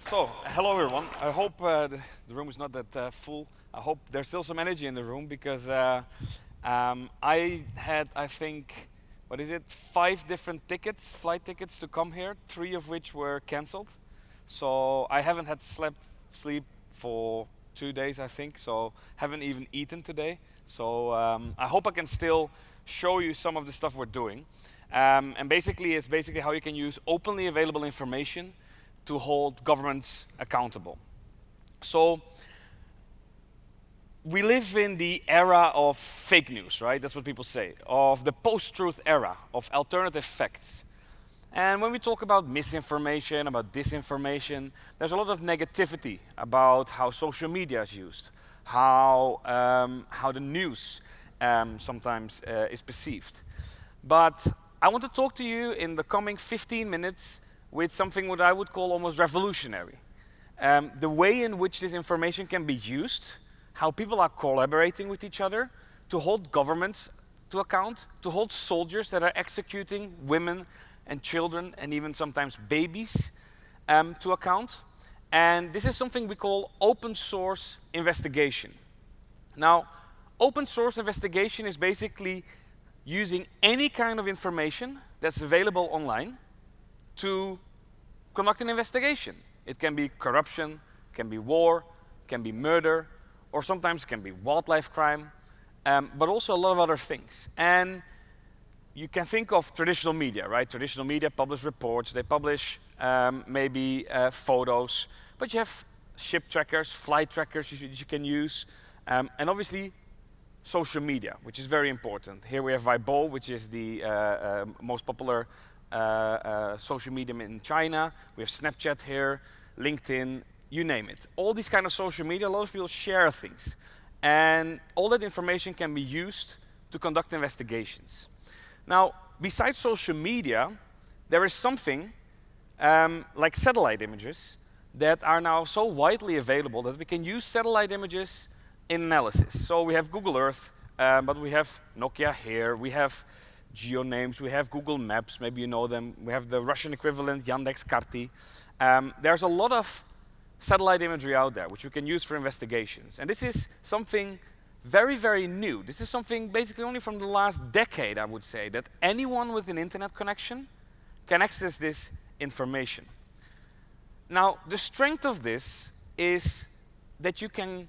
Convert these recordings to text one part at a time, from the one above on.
So, hello everyone. I hope the room is not that full. I hope there's still some energy in the room because I had, I think, what is it, 5 different tickets, flight tickets to come here, 3 of which were cancelled. So I haven't had sleep for 2 days, I think. So haven't even eaten today. So I hope I can still show you some of the stuff we're doing. And basically, it's basically how you can use openly available information to hold governments accountable. So we live in the era of fake news, right? That's what people say, of the post-truth era, of alternative facts. And when we talk about misinformation, about disinformation, there's a lot of negativity about how social media is used, how the news sometimes is perceived. But I want to talk to you in the coming 15 minutes with something what I would call almost revolutionary. The way in which this information can be used, how people are collaborating with each other to hold governments to account, to hold soldiers that are executing women and children and even sometimes babies to account. And this is something we call open source investigation. Now, open source investigation is basically using any kind of information that's available online to conduct an investigation. It can be corruption, can be war, can be murder, or sometimes it can be wildlife crime, but also a lot of other things. And you can think of traditional media, right? Traditional media publish reports, they publish maybe photos, but you have ship trackers, flight trackers you can use, and obviously social media, which is very important. Here we have Weibo, which is the most popular social media in China. We have Snapchat here, LinkedIn, you name it. All these kind of social media, a lot of people share things. And all that information can be used to conduct investigations. Now, besides social media, there is something like satellite images that are now so widely available that we can use satellite images in analysis. So we have Google Earth, but we have Nokia here, we have GeoNames, we have Google Maps, maybe you know them, we have the Russian equivalent, Yandex Karty. There's a lot of satellite imagery out there which we can use for investigations. And this is something very, very new. This is something basically only from the last decade, I would say, that anyone with an internet connection can access this information. Now, the strength of this is that you can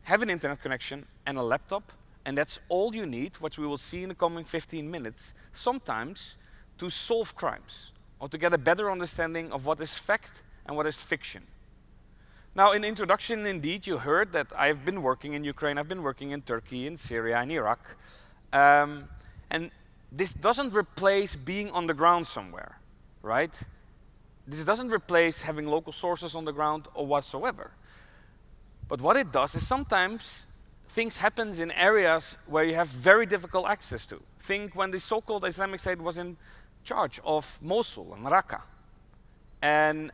have an internet connection and a laptop, and that's all you need, what we will see in the coming 15 minutes, sometimes to solve crimes or to get a better understanding of what is fact and what is fiction. Now, in the introduction, indeed, you heard that I've been working in Ukraine, I've been working in Turkey, in Syria, and Iraq. And this doesn't replace being on the ground somewhere, right? This doesn't replace having local sources on the ground or whatsoever. But what it does is sometimes things happen in areas where you have very difficult access to. Think when the so-called Islamic State was in charge of Mosul and Raqqa. And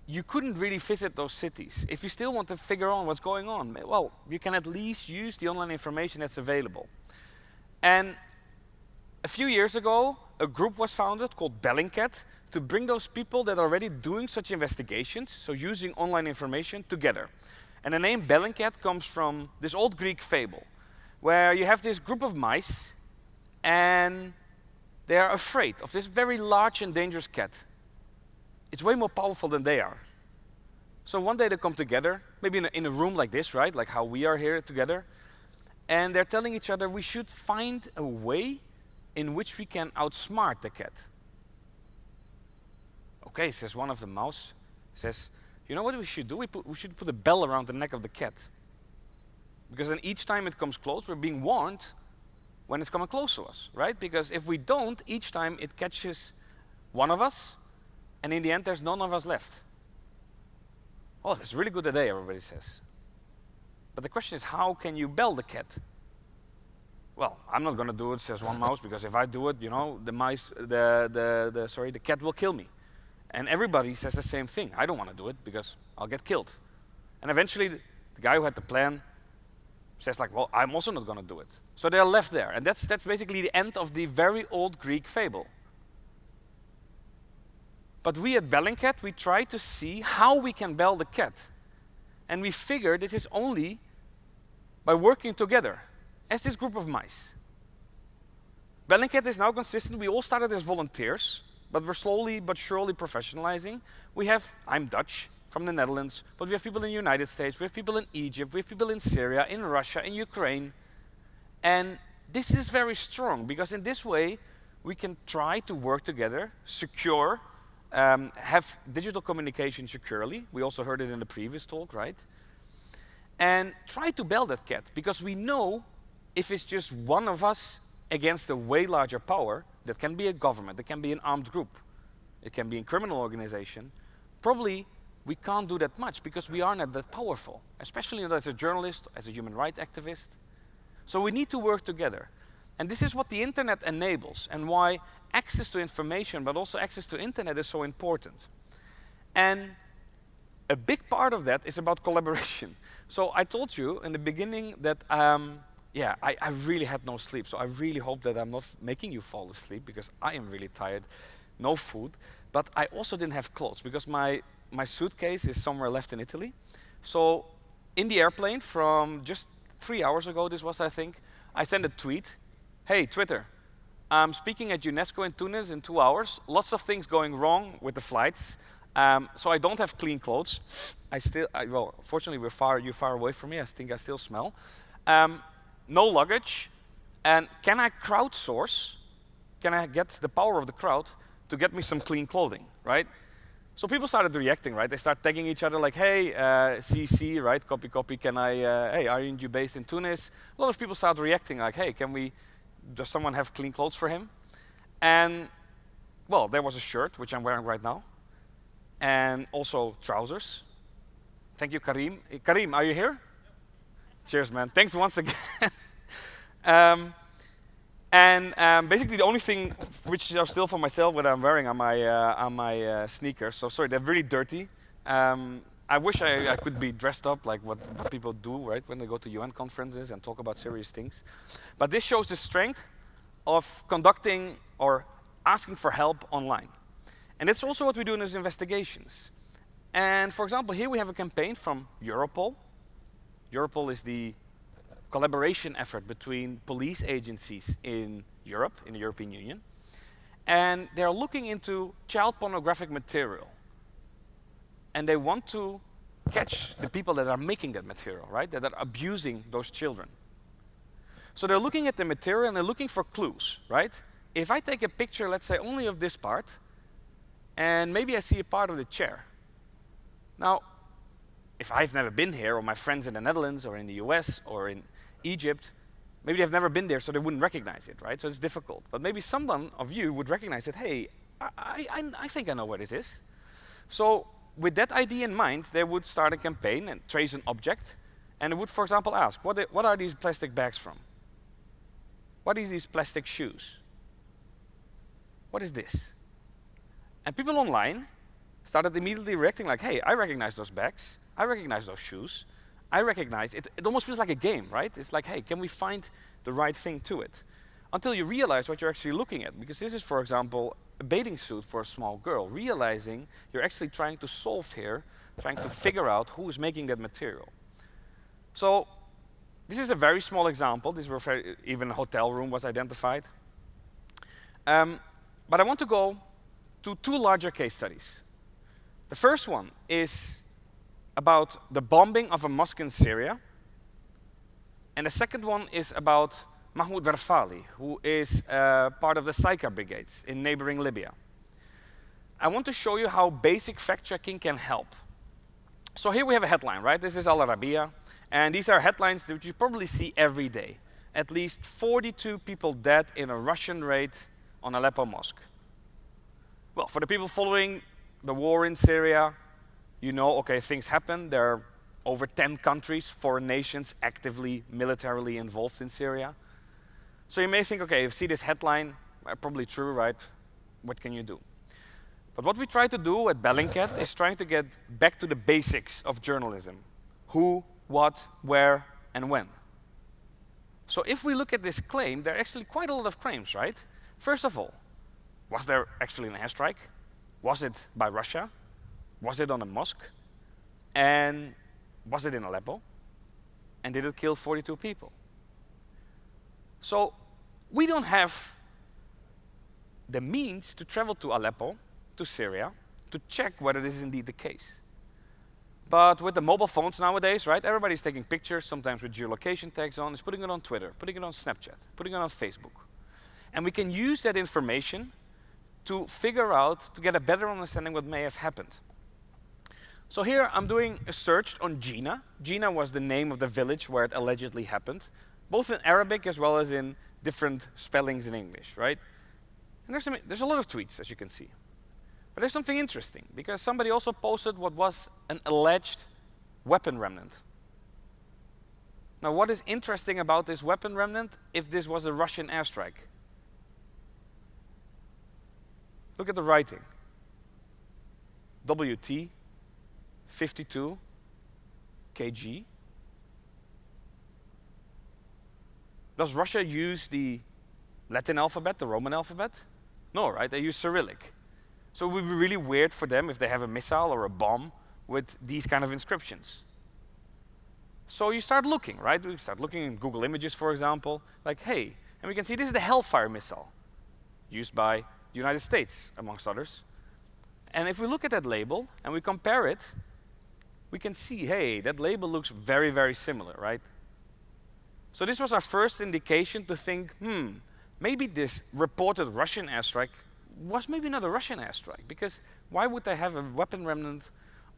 you couldn't really visit those cities. If you still want to figure out what's going on, well, you can at least use the online information that's available. And a few years ago, a group was founded called Bellingcat to bring those people that are already doing such investigations, so using online information, together. And the name Bellingcat comes from this old Greek fable, where you have this group of mice, and they are afraid of this very large and dangerous cat. It's way more powerful than they are. So one day they come together, maybe in a room like this, right? Like how we are here together. And they're telling each other we should find a way in which we can outsmart the cat. Okay, says one of the mouse, says, you know what we should do? We should put a bell around the neck of the cat. Because then each time it comes close, we're being warned when it's coming close to us, right? Because if we don't, each time it catches one of us, and in the end, there's none of us left. Oh, that's a really good idea, everybody says. But the question is, how can you bell the cat? Well, I'm not going to do it, says one mouse, because if I do it, you know, the cat will kill me. And everybody says the same thing. I don't want to do it because I'll get killed. And eventually, the guy who had the plan says like, well, I'm also not going to do it. So they're left there. And that's basically the end of the very old Greek fable. But we at Bellingcat, we try to see how we can bell the cat. And we figure this is only by working together as this group of mice. Bellingcat is now consistent. We all started as volunteers, but we're slowly but surely professionalizing. I'm Dutch, from the Netherlands, but we have people in the United States, we have people in Egypt, we have people in Syria, in Russia, in Ukraine. And this is very strong, because in this way, we can try to work together, secure, have digital communication securely. We also heard it in the previous talk, right? And try to bell that cat, because we know if it's just one of us against a way larger power, that can be a government, that can be an armed group, it can be a criminal organization, probably we can't do that much because we are not that powerful, especially as a journalist, as a human rights activist. So we need to work together. And this is what the internet enables, and why access to information, but also access to internet, is so important. And a big part of that is about collaboration. So I told you in the beginning that I really had no sleep, so I really hope that I'm not making you fall asleep, because I am really tired, no food, but I also didn't have clothes, because my suitcase is somewhere left in Italy. So in the airplane from just 3 hours ago, this was, I think, I sent a tweet. Hey, Twitter, I'm speaking at UNESCO in Tunis in 2 hours. Lots of things going wrong with the flights. So I don't have clean clothes. Well, fortunately, you're far away from me. I think I still smell. No luggage. And can I crowdsource? Can I get the power of the crowd to get me some clean clothing, right? So people started reacting, right? They start tagging each other like, hey, CC, right? Copy, can I, hey, are you based in Tunis? A lot of people started reacting like, hey, does someone have clean clothes for him? And, well, there was a shirt, which I'm wearing right now, and also trousers. Thank you, Karim. Karim, are you here? Yep. Cheers, man. Thanks once again. Basically, the only thing which are still for myself what I'm wearing are my sneakers. So sorry, they're really dirty. I wish I could be dressed up like what people do, right, when they go to UN conferences and talk about serious things. But this shows the strength of conducting or asking for help online. And it's also what we do in these investigations. And for example, here we have a campaign from Europol. Europol is the collaboration effort between police agencies in Europe, in the European Union. And they're looking into child pornographic material. And they want to catch the people that are making that material, right? That are abusing those children. So they're looking at the material and they're looking for clues, right? If I take a picture, let's say, only of this part, and maybe I see a part of the chair. Now, if I've never been here, or my friends in the Netherlands, or in the US, or in Egypt, maybe they've never been there, so they wouldn't recognize it, right? So it's difficult. But maybe someone of you would recognize it. Hey, I think I know where this is. So with that idea in mind, they would start a campaign and trace an object, and they would, for example, ask, what are these plastic bags from? What are these plastic shoes? What is this? And people online started immediately reacting like, hey, I recognize those bags, I recognize those shoes, I recognize it. It almost feels like a game, right? It's like, hey, can we find the right thing to it? Until you realize what you're actually looking at, because this is, for example, a bathing suit for a small girl, realizing you're actually trying to solve here, trying to figure out who is making that material. So this is a very small example. This was even a hotel room was identified. But I want to go to 2 larger case studies. The first one is about the bombing of a mosque in Syria. And the second one is about Mahmoud Verfali, who is part of the Saika brigades in neighboring Libya. I want to show you how basic fact-checking can help. So here we have a headline, right? This is Al Arabiya, and these are headlines that you probably see every day. At least 42 people dead in a Russian raid on Aleppo mosque. Well, for the people following the war in Syria, you know, okay, things happen. There are over 10 countries, foreign nations, actively, militarily involved in Syria. So you may think, okay, you see this headline, probably true, right? What can you do? But what we try to do at Bellingcat is trying to get back to the basics of journalism. Who, what, where, and when. So if we look at this claim, there are actually quite a lot of claims, right? First of all, was there actually an airstrike? Was it by Russia? Was it on a mosque? And was it in Aleppo? And did it kill 42 people? So we don't have the means to travel to Aleppo, to Syria, to check whether this is indeed the case. But with the mobile phones nowadays, right, everybody's taking pictures, sometimes with geolocation tags on, is putting it on Twitter, putting it on Snapchat, putting it on Facebook. And we can use that information to figure out, to get a better understanding what may have happened. So here I'm doing a search on Jina. Jina was the name of the village where it allegedly happened, both in Arabic as well as in different spellings in English, right? And there's a lot of tweets, as you can see. But there's something interesting, because somebody also posted what was an alleged weapon remnant. Now, what is interesting about this weapon remnant if this was a Russian airstrike? Look at the writing. WT 52 kg. Does Russia use the Latin alphabet, the Roman alphabet? No, right? They use Cyrillic. So it would be really weird for them if they have a missile or a bomb with these kind of inscriptions. So you start looking, right? We start looking in Google Images, for example, like, hey, and we can see this is the Hellfire missile used by the United States, amongst others. And if we look at that label and we compare it, we can see, hey, that label looks very, very similar, right? So this was our first indication to think, maybe this reported Russian airstrike was maybe not a Russian airstrike, because why would they have a weapon remnant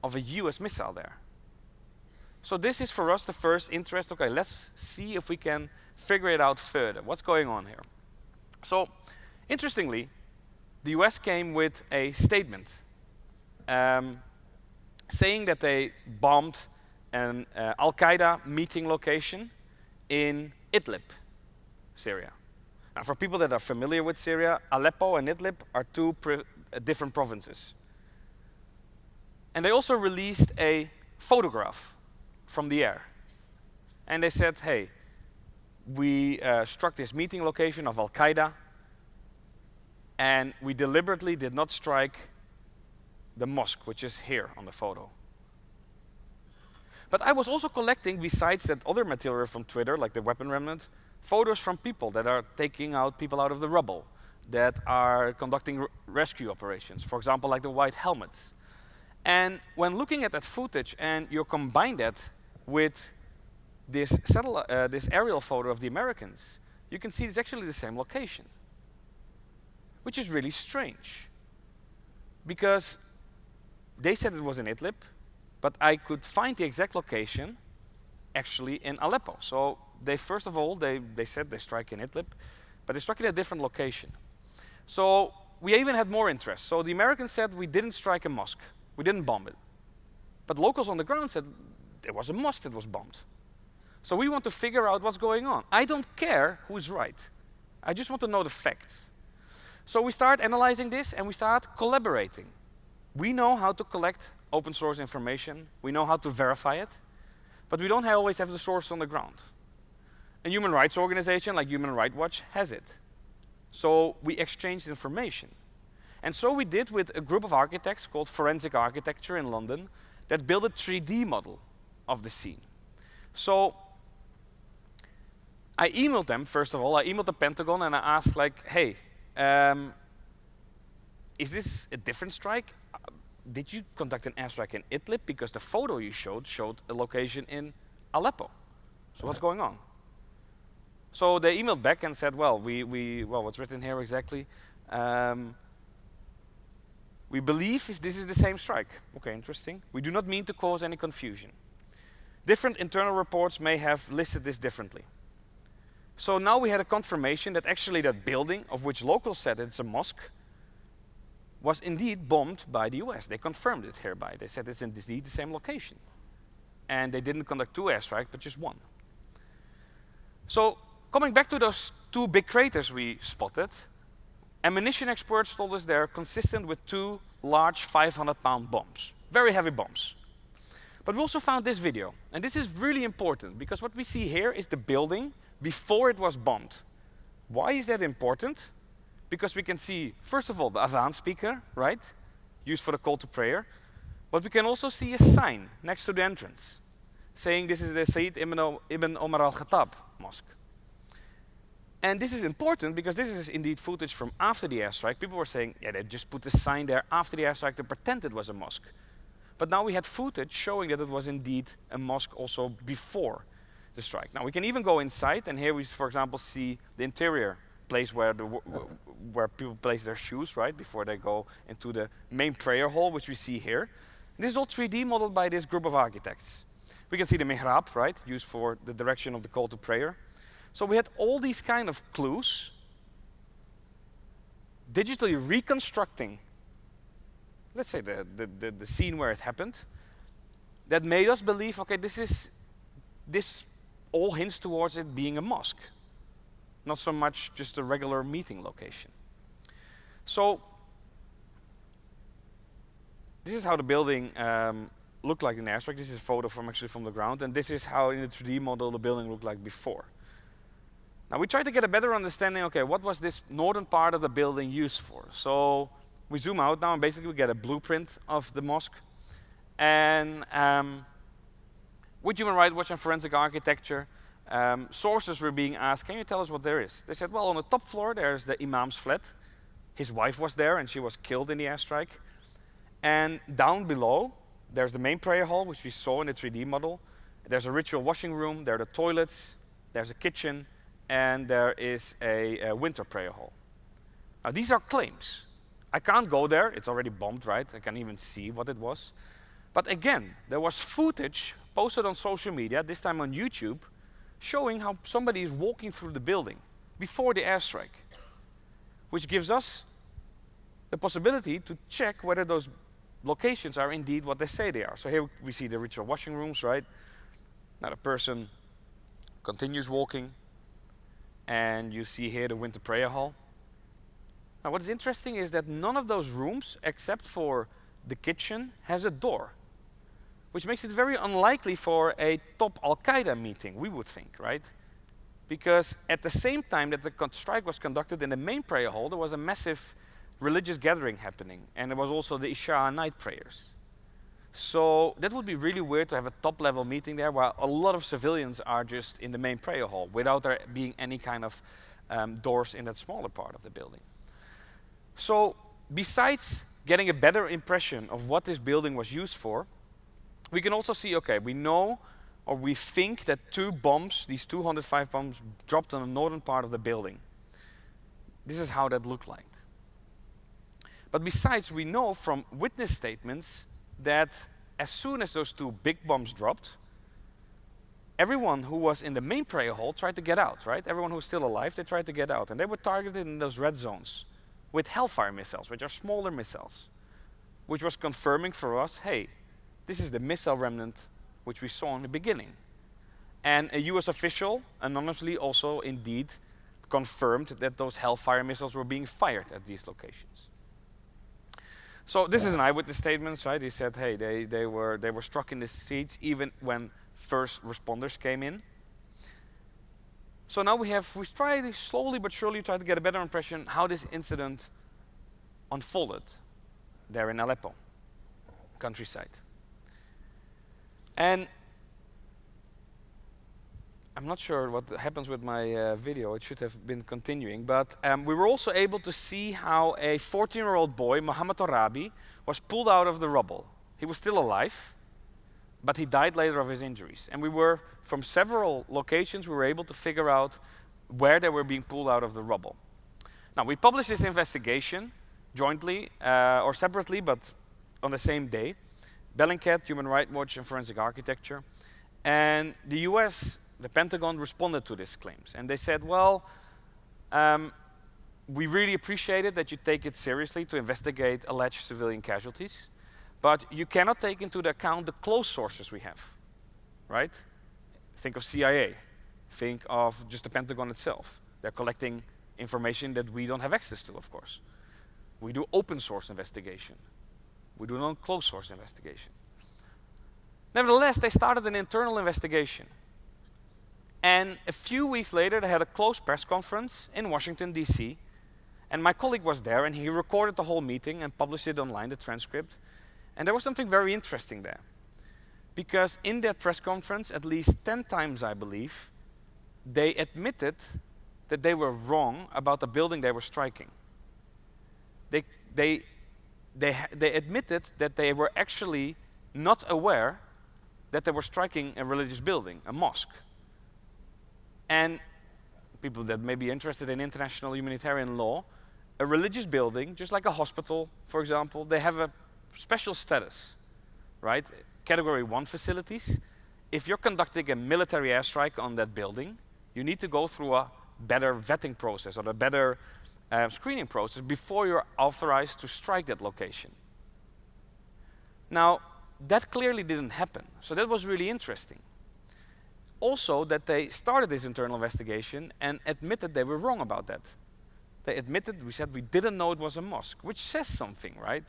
of a US missile there? So this is for us the first interest. Okay, let's see if we can figure it out further. What's going on here? So, interestingly, the US came with a statement saying that they bombed an Al-Qaeda meeting location in Idlib, Syria. Now, for people that are familiar with Syria, Aleppo and Idlib are two different provinces. And they also released a photograph from the air. And they said, hey, we struck this meeting location of Al-Qaeda, and we deliberately did not strike the mosque, which is here on the photo. But I was also collecting, besides that other material from Twitter, like the weapon remnant, photos from people that are taking out people out of the rubble, that are conducting rescue operations, for example, like the white helmets. And when looking at that footage and you combine that with this aerial photo of the Americans, you can see it's actually the same location, which is really strange, because they said it was in Idlib, but I could find the exact location actually in Aleppo. So they first of all, they said they strike in Idlib, but they struck in a different location. So we even had more interest. So the Americans said we didn't strike a mosque, we didn't bomb it. But locals on the ground said there was a mosque that was bombed. So we want to figure out what's going on. I don't care who's right. I just want to know the facts. So we start analyzing this and we start collaborating. We know how to collect open source information, we know how to verify it, but we don't always have the source on the ground. A human rights organization like Human Rights Watch has it. So we exchanged information. And so we did with a group of architects called Forensic Architecture in London that built a 3D model of the scene. So I emailed them, first of all, I emailed the Pentagon and I asked like, hey, is this a different strike? Did you conduct an airstrike in Idlib? Because the photo you showed a location in Aleppo. So what's going on? So they emailed back and said, well, well, what's written here exactly? We believe if this is the same strike. Okay, interesting. We do not mean to cause any confusion. Different internal reports may have listed this differently. So now we had a confirmation that actually that building, of which locals said it's a mosque, was indeed bombed by the US. They confirmed it hereby. They said it's indeed the same location. And they didn't conduct two airstrikes, but just one. So coming back to those two big craters we spotted, ammunition experts told us they're consistent with two large 500-pound bombs, very heavy bombs. But we also found this video, and this is really important because what we see here is the building before it was bombed. Why is that important? Because we can see, first of all, the Avant speaker, right? used for the call to prayer. But we can also see a sign next to the entrance saying this is the Sayyid Ibn Omar al-Khattab mosque. And this is important because this is indeed footage from after the airstrike. People were saying, yeah, they just put a sign there after the airstrike to pretend it was a mosque. But now we had footage showing that it was indeed a mosque also before the strike. Now we can even go inside, and here we, for example, see the interior place where people place their shoes, right, before they go into the main prayer hall, which we see here. And this is all 3D modeled by this group of architects. We can see the mihrab, right, used for the direction of the call to prayer. So we had all these kind of clues, digitally reconstructing, let's say, the scene where it happened, that made us believe, okay, this all hints towards it being a mosque, not so much just a regular meeting location. So this is how the building looked like in the airstrike. This is a photo from the ground, and this is how in the 3D model the building looked like before. Now we tried to get a better understanding, okay, what was this northern part of the building used for? So we zoom out now and basically we get a blueprint of the mosque. And with Human Rights Watch and forensic architecture, sources were being asked, can you tell us what there is? They said, well, on the top floor there's the imam's flat. His wife was there and she was killed in the airstrike. And down below, there's the main prayer hall, which we saw in the 3D model. There's a ritual washing room, there are the toilets, there's a kitchen, and there is a winter prayer hall. Now these are claims. I can't go there, it's already bombed, right? I can't even see what it was. But again, there was footage posted on social media, this time on YouTube, showing how somebody is walking through the building before the airstrike, which gives us the possibility to check whether those locations are indeed what they say they are. So here we see the ritual washing rooms, right? Now the person continues walking, and you see here the winter prayer hall. Now what is interesting is that none of those rooms, except for the kitchen, has a door, which makes it very unlikely for a top Al-Qaeda meeting, we would think, right? Because at the same time that the strike was conducted in the main prayer hall, there was a massive religious gathering happening, and there was also the Isha night prayers. So that would be really weird to have a top-level meeting there while a lot of civilians are just in the main prayer hall without there being any kind of doors in that smaller part of the building. So besides getting a better impression of what this building was used for, we can also see, okay, we know or we think that 2 bombs, these 205 bombs, dropped on the northern part of the building. This is how that looked like. But besides, we know from witness statements that as soon as those 2 big bombs dropped, everyone who was in the main prayer hall tried to get out, right? Everyone who was still alive, they tried to get out. And they were targeted in those red zones with Hellfire missiles, which are smaller missiles, which was confirming for us, hey, this is the missile remnant which we saw in the beginning. And a US official anonymously also indeed confirmed that those Hellfire missiles were being fired at these locations. So this is an eyewitness statement, right? He said, hey, they were struck in the streets even when first responders came in. So now we tried to slowly but surely try to get a better impression how this incident unfolded there in Aleppo, countryside. And I'm not sure what happens with my video. It should have been continuing. But we were also able to see how a 14-year-old boy, Mohammed Arabi, was pulled out of the rubble. He was still alive, but he died later of his injuries. And we were, from several locations, we were able to figure out where they were being pulled out of the rubble. Now, we published this investigation jointly or separately, but on the same day. Bellingcat, Human Rights Watch, and Forensic Architecture. And the US, the Pentagon, responded to these claims. And they said, well, we really appreciate it that you take it seriously to investigate alleged civilian casualties, but you cannot take into account the close sources we have, right? Think of CIA. Think of just the Pentagon itself. They're collecting information that we don't have access to, of course. We do open source investigation. We do non-closed source investigation. Nevertheless, they started an internal investigation. And a few weeks later, they had a closed press conference in Washington, D.C. And my colleague was there, and he recorded the whole meeting and published it online, the transcript. And there was something very interesting there. Because in that press conference, at least 10 times, I believe, they admitted that they were wrong about the building they were striking. They admitted that they were actually not aware that they were striking a religious building, a mosque. And people that may be interested in international humanitarian law, a religious building, just like a hospital, for example, they have a special status, right? Category 1 facilities. If you're conducting a military airstrike on that building, you need to go through a better vetting process or a better screening process before you're authorized to strike that location. Now, that clearly didn't happen, so that was really interesting. Also, that they started this internal investigation and admitted they were wrong about that. They admitted, we said we didn't know it was a mosque, which says something, right?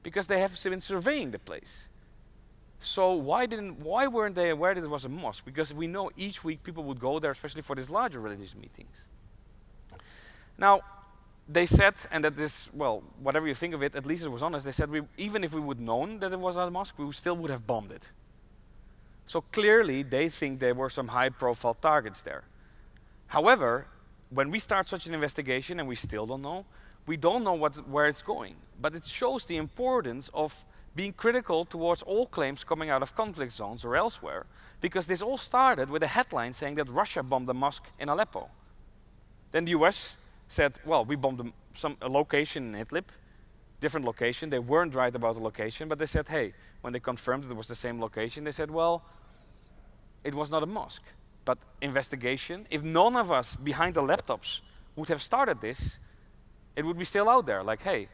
Because they have been surveying the place. So why weren't they aware that it was a mosque? Because we know each week people would go there, especially for these larger religious meetings. Now, they said, and that is, well, whatever you think of it, at least it was honest, they said even if we would known that it was a mosque, we still would have bombed it. So clearly, they think there were some high-profile targets there. However, when we start such an investigation, and we still don't know where it's going. But it shows the importance of being critical towards all claims coming out of conflict zones or elsewhere, because this all started with a headline saying that Russia bombed a mosque in Aleppo. Then the US said, well, we bombed a location in Idlib, different location. They weren't right about the location, but they said, hey, when they confirmed it was the same location, they said, well, it was not a mosque. But investigation, if none of us behind the laptops would have started this, it would be still out there, like, hey,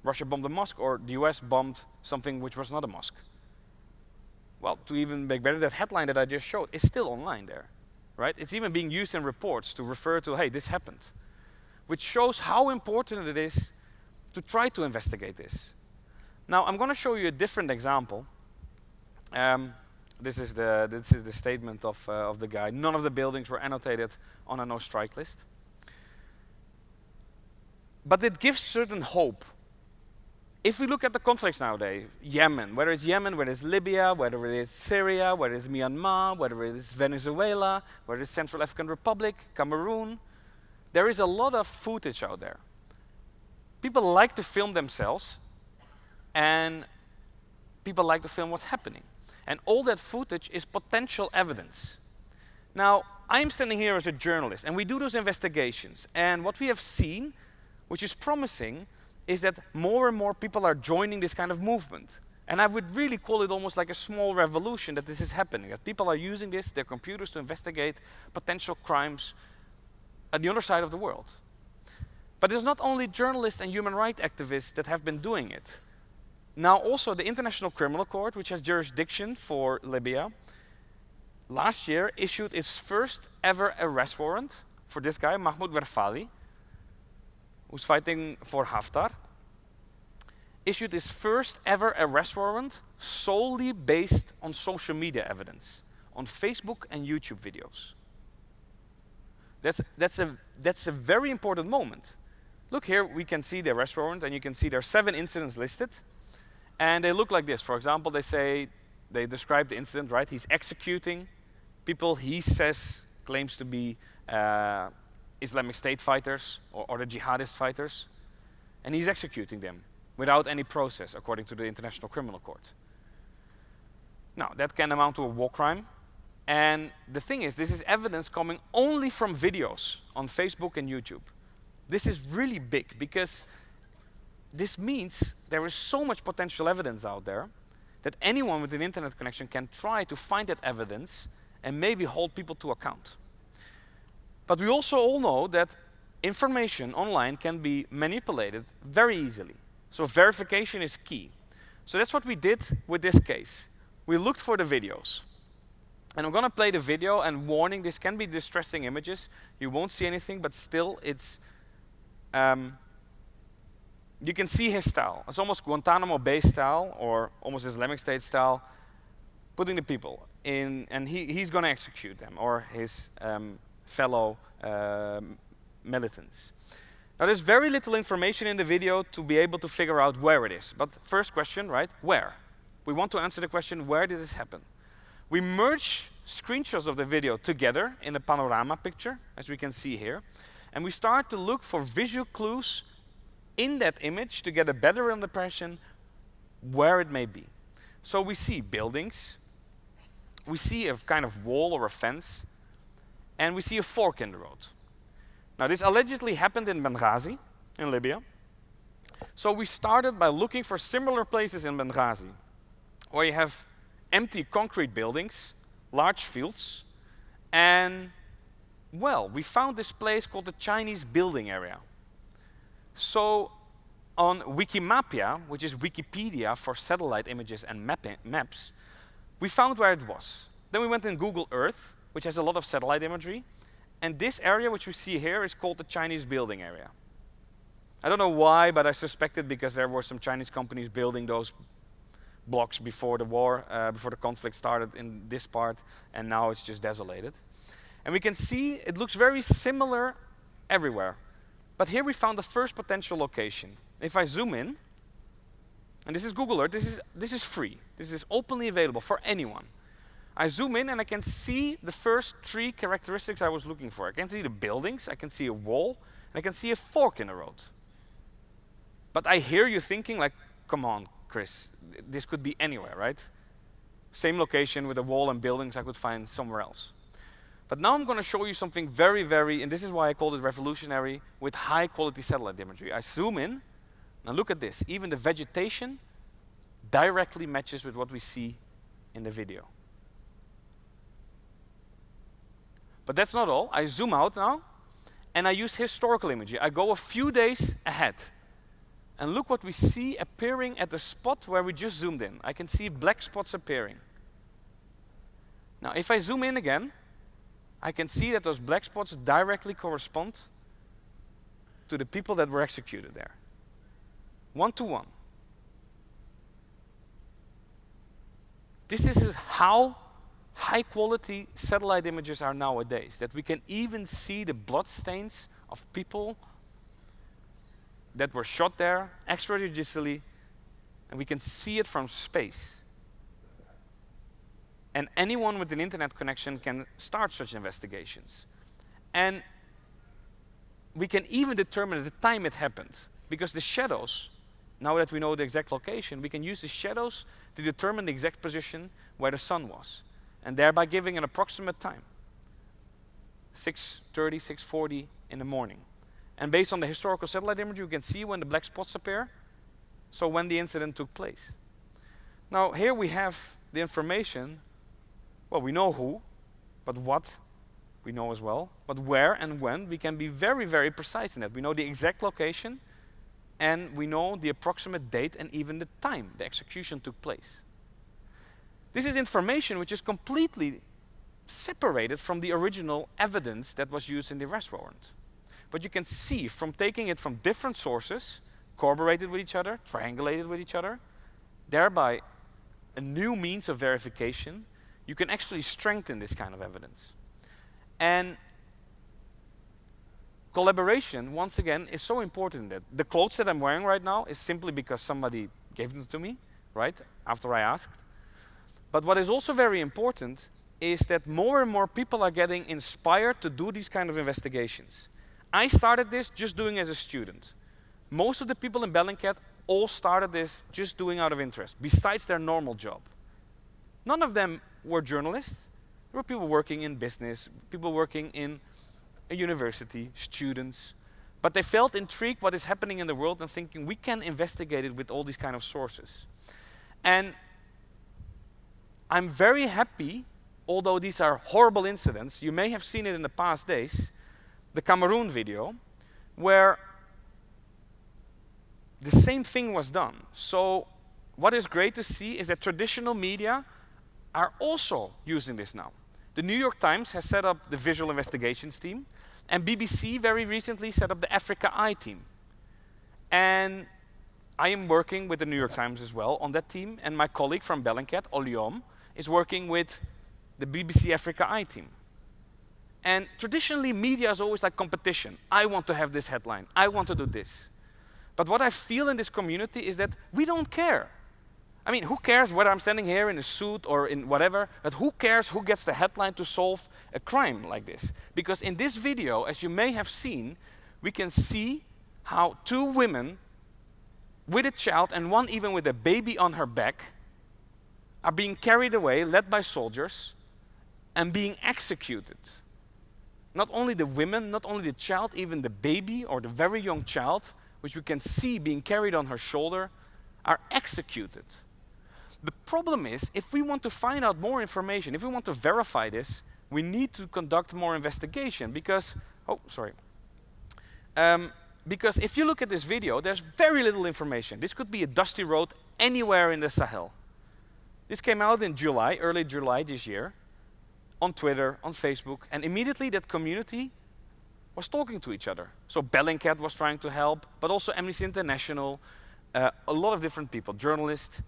Russia bombed a mosque, or the US bombed something which was not a mosque. Well, to even make better, that headline that I just showed is still online there, right? It's even being used in reports to refer to, hey, this happened, which shows how important it is to try to investigate this. Now, I'm going to show you a different example. This is the statement of the guy. None of the buildings were annotated on a no-strike list. But it gives certain hope. If we look at the conflicts nowadays, Yemen, whether it's Libya, whether it is Syria, whether it's Myanmar, whether it is Venezuela, whether it's Central African Republic, Cameroon, there is a lot of footage out there. People like to film themselves, and people like to film what's happening. And all that footage is potential evidence. Now, I'm standing here as a journalist, and we do those investigations. And what we have seen, which is promising, is that more and more people are joining this kind of movement. And I would really call it almost like a small revolution that this is happening, that people are using their computers to investigate potential crimes at the other side of the world. But it's not only journalists and human rights activists that have been doing it. Now also the International Criminal Court, which has jurisdiction for Libya, last year issued its first ever arrest warrant for this guy, Mahmoud Verfali, who's fighting for Haftar, issued his first ever arrest warrant solely based on social media evidence, on Facebook and YouTube videos. That's a very important moment. Look here, we can see the arrest warrant, and you can see there are 7 incidents listed, and they look like this. For example, they describe the incident, right? He's executing people he says claims to be Islamic State fighters or the jihadist fighters, and he's executing them without any process, according to the International Criminal Court. Now, that can amount to a war crime, and the thing is, this is evidence coming only from videos on Facebook and YouTube. This is really big, because this means there is so much potential evidence out there that anyone with an internet connection can try to find that evidence and maybe hold people to account. But we also all know that information online can be manipulated very easily. So verification is key. So that's what we did with this case. We looked for the videos. And I'm going to play the video, and warning, this can be distressing images. You won't see anything, but still it's you can see his style. It's almost Guantanamo Bay style, or almost Islamic State style, putting the people in, and he's going to execute them, or his fellow militants. Now, there's very little information in the video to be able to figure out where it is. But first question, right? Where? We want to answer the question, where did this happen? We merge screenshots of the video together in a panorama picture, as we can see here. And we start to look for visual clues in that image to get a better impression where it may be. So we see buildings, we see a kind of wall or a fence, and we see a fork in the road. Now, this allegedly happened in Benghazi, in Libya. So we started by looking for similar places in Benghazi, where you have empty concrete buildings, large fields, and, well, we found this place called the Chinese building area. So on Wikimapia, which is Wikipedia for satellite images and maps, we found where it was. Then we went in Google Earth, which has a lot of satellite imagery, and this area, which we see here, is called the Chinese building area. I don't know why, but I suspected because there were some Chinese companies building those blocks before the war, before the conflict started in this part, and now it's just desolated. And we can see it looks very similar everywhere. But here we found the first potential location. If I zoom in, and this is Google Earth, this is free. This is openly available for anyone. I zoom in and I can see the first three characteristics I was looking for. I can see the buildings, I can see a wall, and I can see a fork in the road. But I hear you thinking like, come on, Chris, this could be anywhere, right? Same location with a wall and buildings I could find somewhere else. But now I'm going to show you something very, and this is why I called it revolutionary, with high quality satellite imagery. I zoom in, and look at this. Even the vegetation directly matches with what we see in the video. But that's not all. I zoom out now, and I use historical imagery. I go a few days ahead. And look what we see appearing at the spot where we just zoomed in. I can see black spots appearing. Now, if I zoom in again, I can see that those black spots directly correspond to the people that were executed there. 1 to 1. This is how high quality satellite images are nowadays, that we can even see the blood stains of people that were shot there extrajudicially, and we can see it from space. And anyone with an internet connection can start such investigations. And we can even determine the time it happened, because the shadows, now that we know the exact location, we can use the shadows to determine the exact position where the sun was, and thereby giving an approximate time, 6:30, 6:40 in the morning. And based on the historical satellite imagery, you can see when the black spots appear, so when the incident took place. Now, here we have the information. Well, we know who, but what we know as well. But where and when, we can be very precise in that. We know the exact location, and we know the approximate date and even the time the execution took place. This is information which is completely separated from the original evidence that was used in the arrest warrant. But you can see from taking it from different sources, corroborated with each other, triangulated with each other, thereby a new means of verification, you can actually strengthen this kind of evidence. And collaboration, once again, is so important that the clothes that I'm wearing right now is simply because somebody gave them to me, right, after I asked. But what is also very important is that more and more people are getting inspired to do these kind of investigations. I started this just doing as a student. Most of the people in Bellingcat all started this just doing out of interest, besides their normal job. None of them were journalists. There were people working in business, people working in a university, students. But they felt intrigued what is happening in the world and thinking we can investigate it with all these kind of sources. And I'm very happy, although these are horrible incidents, you may have seen it in the past days, the Cameroon video, where the same thing was done. So what is great to see is that traditional media are also using this now. The New York Times has set up the visual investigations team, and BBC very recently set up the Africa Eye team. And I am working with the New York Times as well on that team, and my colleague from Bellingcat, Oliom, is working with the BBC Africa Eye team. And traditionally, media is always like competition. I want to have this headline. I want to do this. But what I feel in this community is that we don't care. I mean, who cares whether I'm standing here in a suit or in whatever, but who cares who gets the headline to solve a crime like this? Because in this video, as you may have seen, we can see how two women with a child and one even with a baby on her back are being carried away, led by soldiers, and being executed. Not only the women, not only the child, even the baby or the very young child, which we can see being carried on her shoulder, are executed. The problem is, if we want to find out more information, if we want to verify this, we need to conduct more investigation because, because if you look at this video, there's very little information. This could be a dusty road anywhere in the Sahel. This came out in July, early July this year, on Twitter, on Facebook, and immediately that community was talking to each other. So Bellingcat was trying to help, but also Amnesty International, a lot of different people, journalists.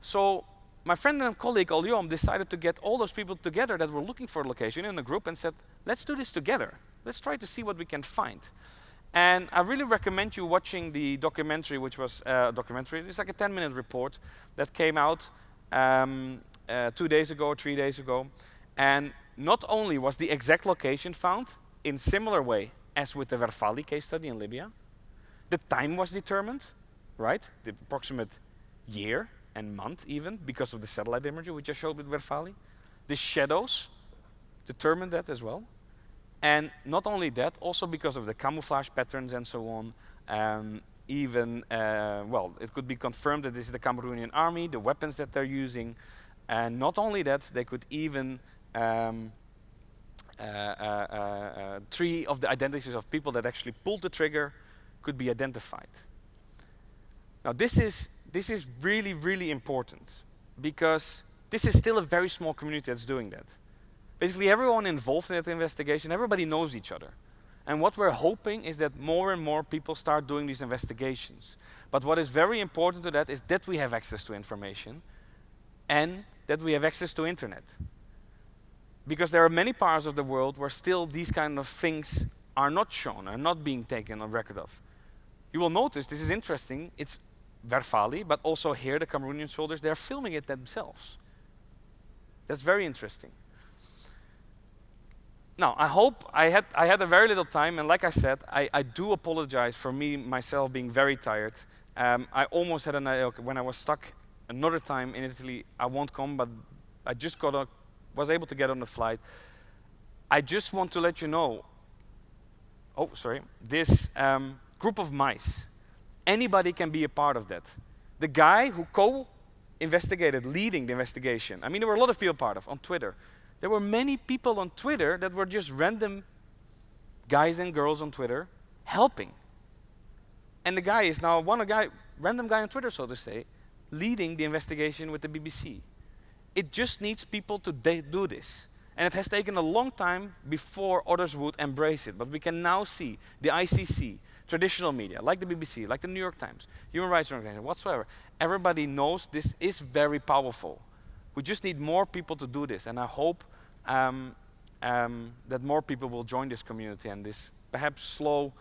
So my friend and colleague Oljom decided to get all those people together that were looking for a location in a group and said, let's do this together. Let's try to see what we can find. And I really recommend you watching the documentary, which was a documentary. It's like a 10-minute report that came out 2 days ago or 3 days ago. And not only was the exact location found in similar way as with the Verfali case study in Libya, the time was determined, right? The approximate year and month even, because of the satellite imagery we just showed with Verfali. The shadows determined that as well. And not only that, also because of the camouflage patterns and so on, even, well, it could be confirmed that this is the Cameroonian army, the weapons that they're using, and not only that, they could even 3 of the identities of people that actually pulled the trigger could be identified. Now this is really, really important because this is still a very small community that's doing that. Basically everyone involved in that investigation, everybody knows each other. And what we're hoping is that more and more people start doing these investigations. But what is very important to that is that we have access to information and that we have access to internet. Because there are many parts of the world where still these kind of things are not shown, are not being taken on record of. You will notice, this is interesting, it's Verfali, but also here the Cameroonian soldiers, they're filming it themselves. That's very interesting. Now, I hope I had a very little time, and like I said, I do apologize for myself being very tired. I almost had an idea, okay, when I was stuck another time in Italy, I won't come, but I just was able to get on the flight. I just want to let you know, this group of mice, anybody can be a part of that. The guy who co-investigated, leading the investigation, I mean, there were a lot of people part of on Twitter. There were many people on Twitter that were just random guys and girls on Twitter helping. And the guy is now random guy on Twitter, so to say, leading the investigation with the BBC. It just needs people to do this. And it has taken a long time before others would embrace it. But we can now see the ICC, traditional media, like the BBC, like the New York Times, human rights organizations, whatsoever. Everybody knows this is very powerful. We just need more people to do this. And I hope that more people will join this community and this perhaps slow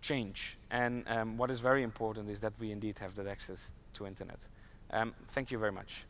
change. And what is very important is that we indeed have that access to internet. Thank you very much.